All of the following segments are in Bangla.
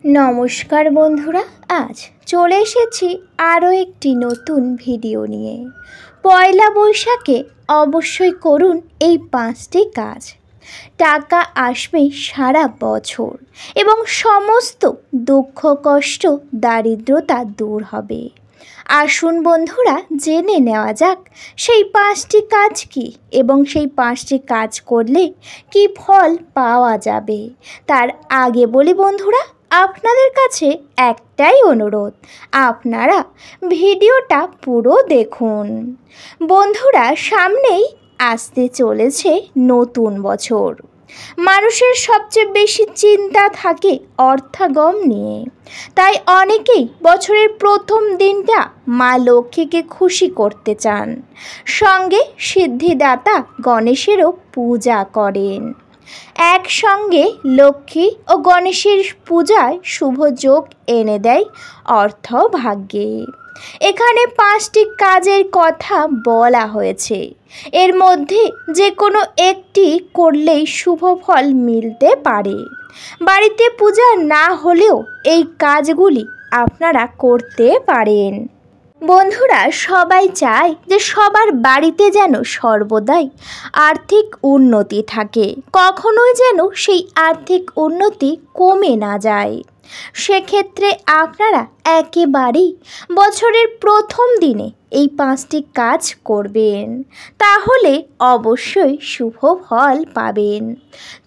নমস্কার বন্ধুরা, আজ চলে এসেছি আরও একটি নতুন ভিডিও নিয়ে। পয়লা বৈশাখে অবশ্যই করুন এই 5টি কাজ। টাকা আসবে সারা বছর এবং সমস্ত দুঃখ কষ্ট দারিদ্রতা দূর হবে। আসুন বন্ধুরা, জেনে নেওয়া যাক সেই 5টি কাজ কি এবং সেই 5টি কাজ করলে কি ফল পাওয়া যাবে। তার আগে বলি বন্ধুরা, আপনাদের কাছে একটাই অনুরোধ, আপনারা ভিডিওটা পুরো দেখুন। বন্ধুরা, সামনেই আসতে চলেছে নতুন বছর। মানুষের সবচেয়ে বেশি চিন্তা থাকে অর্থাগম নিয়ে, তাই অনেকেই বছরের প্রথম দিনটা মা লক্ষ্মীকে খুশি করতে চান, সঙ্গে সিদ্ধিদাতা গণেশেরও পূজা করেন। একসঙ্গে লক্ষ্মী ও গণেশের পূজায় শুভ যোগ এনে দেয় অর্থ ভাগ্যে। এখানে 5টি কাজের কথা বলা হয়েছে, এর মধ্যে যে কোনো একটি করলেই শুভ ফল মিলতে পারে। বাড়িতে পূজা না হলেও এই কাজগুলি আপনারা করতে পারেন। বন্ধুরা, সবাই চায় যে সবার বাড়িতে যেন সর্বদাই আর্থিক উন্নতি থাকে, কখনোই যেন সেই আর্থিক উন্নতি কমে না যায়। সেক্ষেত্রে আপনারা একেবারেই বছরের প্রথম দিনে এই 5টি কাজ করবেন, তাহলে অবশ্যই শুভ ফল পাবেন।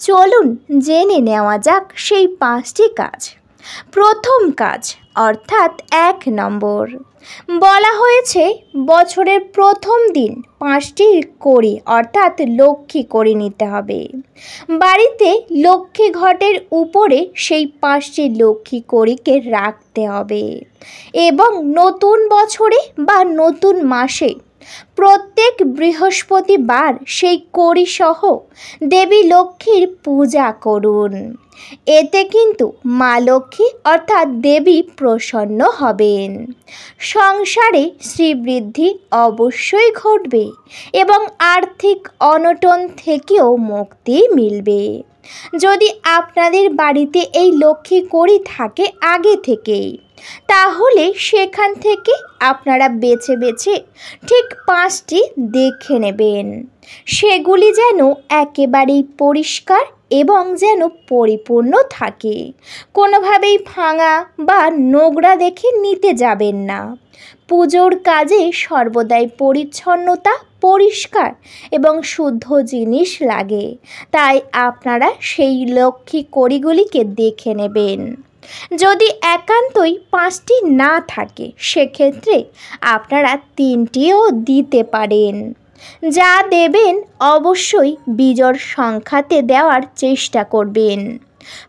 চলুন জেনে নেওয়া যাক সেই 5টি কাজ। প্রথম কাজ অর্থাৎ 1 নম্বর, বলা হয়েছে বছরের প্রথম দিন 5টি কড়ি অর্থাৎ লক্ষ্মী কড়ি নিতে হবে। বাড়িতে লক্ষ্মী ঘটের উপরে সেই 5টি লক্ষ্মী কড়িকে রাখতে হবে এবং নতুন বছরে বা নতুন মাসে প্রত্যেক বৃহস্পতিবার সেই কড়ি সহ দেবী লক্ষ্মীর পূজা করুন। এতে কিন্তু মা লক্ষ্মী অর্থাৎ দেবী প্রসন্ন হবেন। সংসারে শ্রীবৃদ্ধি অবশ্যই ঘটবে এবং আর্থিক অনটন থেকেও মুক্তি মিলবে। যদি আপনাদের বাড়িতে এই লক্ষ্মী কড়ি থাকে আগে থেকেই, তাহলে সেখান থেকে আপনারা বেছে বেছে ঠিক 5টি দেখে নেবেন, সেগুলি যেন একেবারেই পরিষ্কার এবং যেন পরিপূর্ণ থাকে। কোনোভাবেই ভাঙা বা নোংরা দেখে নিতে যাবেন না। পুজোর কাজে সর্বদাই পরিচ্ছন্নতা, পরিষ্কার এবং শুদ্ধ জিনিস লাগে, তাই আপনারা সেই লক্ষ্মী কড়িগুলিকে দেখে নেবেন। যদি একান্তই 5টি না থাকে, সেক্ষেত্রে আপনারা 3টিও দিতে পারেন। যা দেবেন অবশ্যই বিজোড় সংখ্যাতে দেওয়ার চেষ্টা করবেন।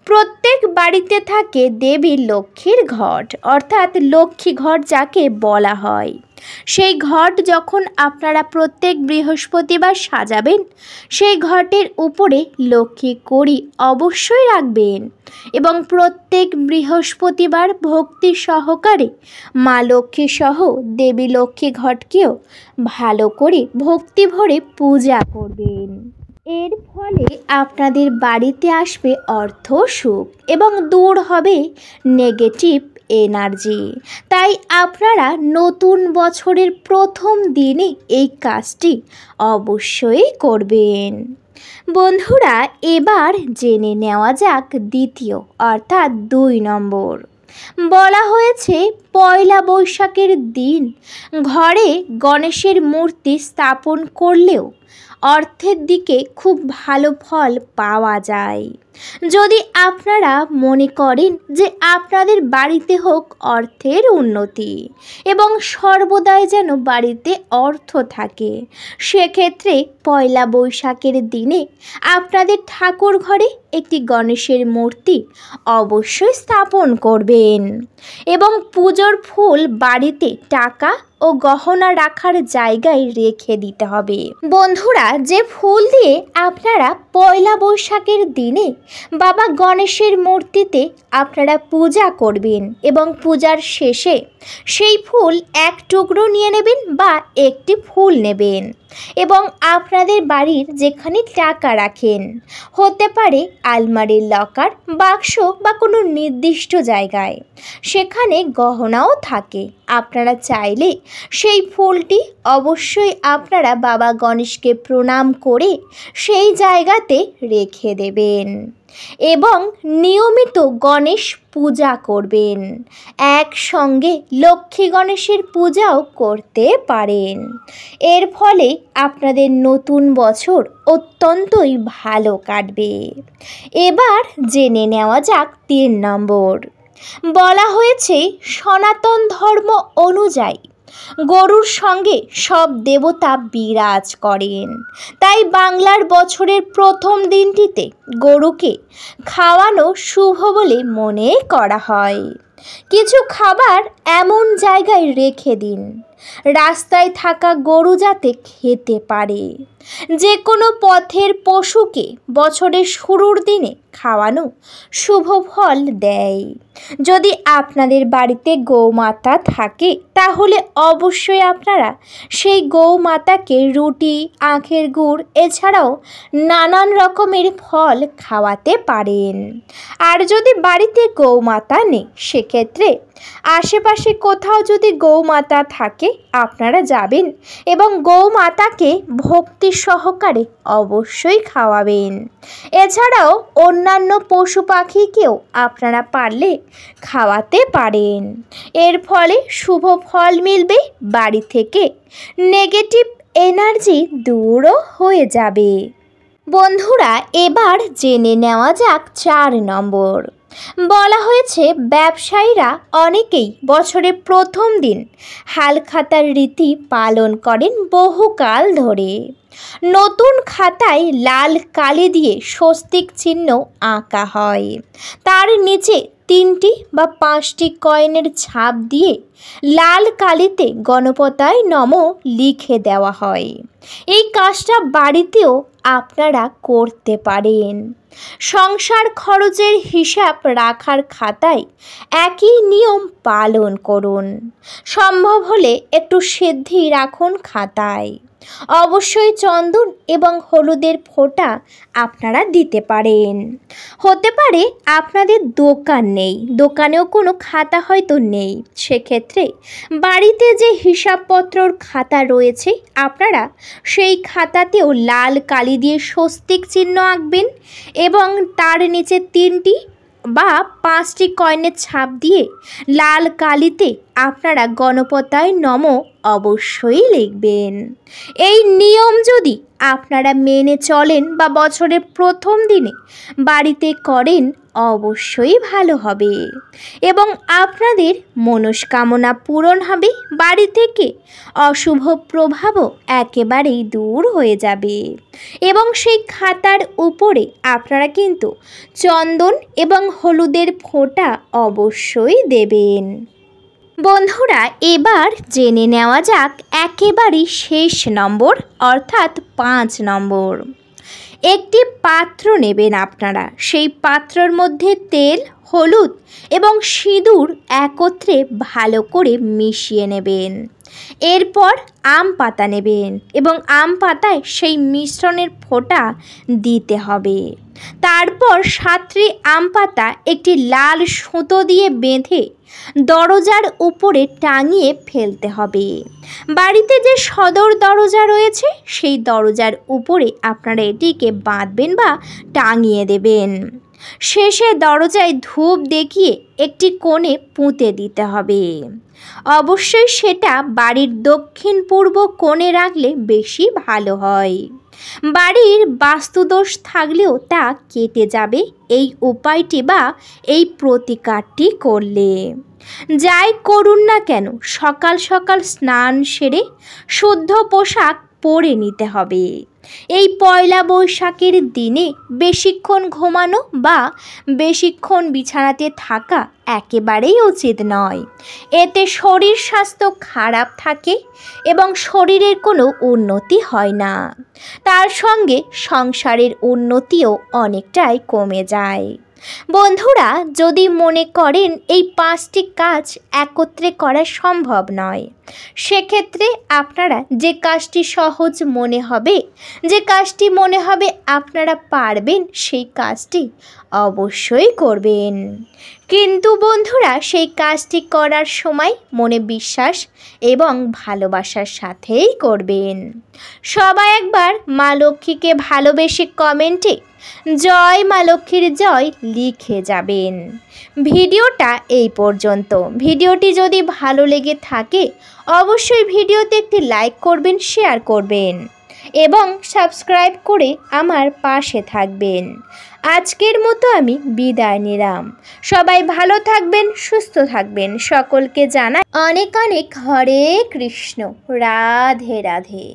প্রত্যেক বাড়িতে থাকে দেবী লক্ষ্মীর ঘট অর্থাৎ লক্ষ্মী ঘট যাকে বলা হয়। সেই ঘট যখন আপনারা প্রত্যেক বৃহস্পতিবার সাজাবেন, সেই ঘটের উপরে লক্ষ্মী কড়ি অবশ্যই রাখবেন এবং প্রত্যেক বৃহস্পতিবার ভক্তি সহকারে মা লক্ষ্মী সহ দেবী লক্ষ্মী ঘটকেও ভালো করে ভক্তি ভরে পূজা করবেন। এর ফলে আপনাদের বাড়িতে আসবে অর্থ সুখ এবং দূর হবে নেগেটিভ এনার্জি। তাই আপনারা নতুন বছরের প্রথম দিনে এই কাজটি অবশ্যই করবেন। বন্ধুরা, এবার জেনে নেওয়া যাক দ্বিতীয় অর্থাৎ 2 নম্বর, বলা হয়েছে পয়লা বৈশাখের দিন ঘরে গণেশের মূর্তি স্থাপন করলেও অর্থের দিকে খুব ভালো ফল পাওয়া যায়। যদি আপনারা মনে করেন যে আপনাদের বাড়িতে হোক অর্থের উন্নতি এবং সর্বদাই যেন বাড়িতে অর্থ থাকে, সেক্ষেত্রে পয়লা বৈশাখের দিনে আপনাদের ঠাকুর ঘরে একটি গণেশের মূর্তি অবশ্যই স্থাপন করবেন এবং পুজোর ফুল বাড়িতে টাকা ও গহনা রাখার জায়গায় রেখে দিতে হবে। বন্ধুরা, যে ফুল দিয়ে আপনারা পয়লা বৈশাখের দিনে বাবা গণেশের মূর্তিতে আপনারা পূজা করবেন এবং পূজার শেষে সেই ফুল এক টুকরো নিয়ে নেবেন বা একটি ফুল নেবেন এবং আপনাদের বাড়ির যেখানে টাকা রাখেন, হতে পারে আলমারির লকার, বাক্স বা কোনো নির্দিষ্ট জায়গায়, সেখানে গহনাও থাকে, আপনারা চাইলে সেই ফুলটি অবশ্যই আপনারা বাবা গণেশকে প্রণাম করে সেই জায়গাতে রেখে দেবেন এবং নিয়মিত গণেশ পূজা করবেন। একসঙ্গে লক্ষ্মী গণেশের পূজাও করতে পারেন। এর ফলে আপনাদের নতুন বছর অত্যন্তই ভালো কাটবে। এবার জেনে নেওয়া যাক 3 নম্বর। বলা হয়েছে সনাতন ধর্ম অনুযায়ী গরুর সঙ্গে সব দেবতা বিরাজ করেন, তাই বাংলার বছরের প্রথম দিনটিতে গরুকে খাওয়ানো শুভ বলে মনে করা হয়। কিছু খাবার এমন জায়গায় রেখে দিন রাস্তায় থাকা গরু যাতে খেতে পারে। যে কোনো পথের পশুকে বছরের শুরুর দিনে খাওয়ানো শুভ ফল দেয়। যদি আপনাদের বাড়িতে গৌমাতা থাকে তাহলে অবশ্যই আপনারা সেই গৌমাতাকে রুটি, আখের গুড় এছাড়াও নানান রকমের ফল খাওয়াতে পারেন। আর যদি বাড়িতে গৌমাতা নেই, সেক্ষেত্রে আশেপাশে কোথাও যদি গৌমাতা থাকে আপনারা যাবেন এবং গৌমাতাকে ভক্তি সহকারে অবশ্যই খাওয়াবেন। এছাড়াও অন্যান্য পশু পাখিকেও আপনারা পারলে খাওয়াতে পারেন। এর ফলে শুভ ফল মিলবে, বাড়ি থেকে নেগেটিভ এনার্জি দূরও হয়ে যাবে। বন্ধুরা, এবার জেনে নেওয়া যাক 4 নম্বর। বলা হয়েছে ব্যবসায়ীরা অনেকেই বছরের প্রথম দিন হালখাতার রীতি পালন করেন বহুকাল ধরে। নতুন খাতায় লাল কালি দিয়ে স্বস্তিক চিহ্ন আঁকা হয়, তার নিচে 3টি বা 5টি কয়েনের ছাপ দিয়ে লাল কালিতে গণপতায় নমঃ লিখে দেওয়া হয়। এই কাজটা বাড়িতেও আপনারা করতে পারেন। সংসার খরচের হিসাব রাখার খাতায় একই নিয়ম পালন করুন। সম্ভব হলে একটু সিদ্ধি রাখুন খাতায়। অবশ্যই চন্দন এবং হলুদের ফোঁটা আপনারা দিতে পারেন। হতে পারে আপনাদের দোকান নেই, দোকানেও কোনো খাতা হয়তো নেই, সেক্ষেত্রে বাড়িতে যে হিসাবপত্রর খাতা রয়েছে আপনারা সেই খাতাতেও লাল কালি দিয়ে স্বস্তিক চিহ্ন আঁকবেন এবং তার নিচে 3টি বা 5টি কয়েনের ছাপ দিয়ে লাল কালিতে আপনারা গণপতায় নমঃ অবশ্যই লিখবেন। এই নিয়ম যদি আপনারা মেনে চলেন বা বছরের প্রথম দিনে বাড়িতে করেন অবশ্যই ভালো হবে এবং আপনাদের মনস্কামনা পূরণ হবে। বাড়ি থেকে অশুভ প্রভাবও একেবারেই দূর হয়ে যাবে এবং সেই খাতার উপরে আপনারা কিন্তু চন্দন এবং হলুদের ফোঁটা অবশ্যই দেবেন। বন্ধুরা, এবার জেনে নেওয়া যাক একেবারেই শেষ নম্বর, অর্থাৎ 5 নম্বর। একটি পাত্র নেবেন আপনারা, সেই পাত্রের মধ্যে তেল, হলুদ এবং সিঁদুর একত্রে ভালো করে মিশিয়ে নেবেন। এরপর আম পাতা নেবেন এবং আম পাতায় সেই মিশ্রণের ফোঁটা দিতে হবে। তারপর 7টি আম পাতা একটি লাল সুতো দিয়ে বেঁধে দরজার উপরে টাঙিয়ে ফেলতে হবে। বাড়িতে যে সদর দরজা রয়েছে সেই দরজার উপরে আপনারা এটিকে বাঁধবেন বা টাঙিয়ে দেবেন। শেষে দরজায় ধূপ দেখিয়ে একটি কোণে পুঁতে দিতে হবে। অবশ্যই সেটা বাড়ির দক্ষিণ পূর্ব কোণে রাখলে বেশি ভালো হয়। বাড়ির বাস্তুদোষ থাকলেও তা কেটে যাবে এই উপায়টি বা এই প্রতিকারটি করলে। যাই করুন না কেন, সকাল সকাল স্নান সেরে শুদ্ধ পোশাক পড়ে নিতে হবে। এই পয়লা বৈশাখের দিনে বেশিক্ষণ ঘুমানো বা বেশিক্ষণ বিছানাতে থাকা একেবারেই উচিত নয়। এতে শরীর স্বাস্থ্য খারাপ থাকে এবং শরীরের কোনো উন্নতি হয় না। তার সঙ্গে সংসারের উন্নতিও অনেকটাই কমে যায়। বন্ধুরা, যদি মনে করেন এই 5টি কাজ একত্রে করা সম্ভব নয়, সেক্ষেত্রে আপনারা যে কাজটি সহজ মনে হবে, যে কাজটি মনে হবে আপনারা পারবেন, সেই কাজটি অবশ্যই করবেন। কিন্তু বন্ধুরা, সেই কাজটি করার সময় মনে বিশ্বাস এবং ভালোবাসার সাথেই করবেন। সবাই একবার মা লক্ষ্মীকে ভালোবেসে কমেন্টে জয় মা লক্ষ্মীর জয় লিখে যাবেন। ভিডিওটা এই পর্যন্ত। ভিডিওটি যদি ভালো লেগে থাকে অবশ্যই ভিডিওতে একটি লাইক করবেন, শেয়ার করবেন এবং সাবস্ক্রাইব করে আমার পাশে থাকবেন। আজকের মতো আমি বিদায় নিলাম। সবাই ভালো থাকবেন, সুস্থ থাকবেন। সকলকে জানাই অনেক অনেক হরে কৃষ্ণ, রাধে রাধে।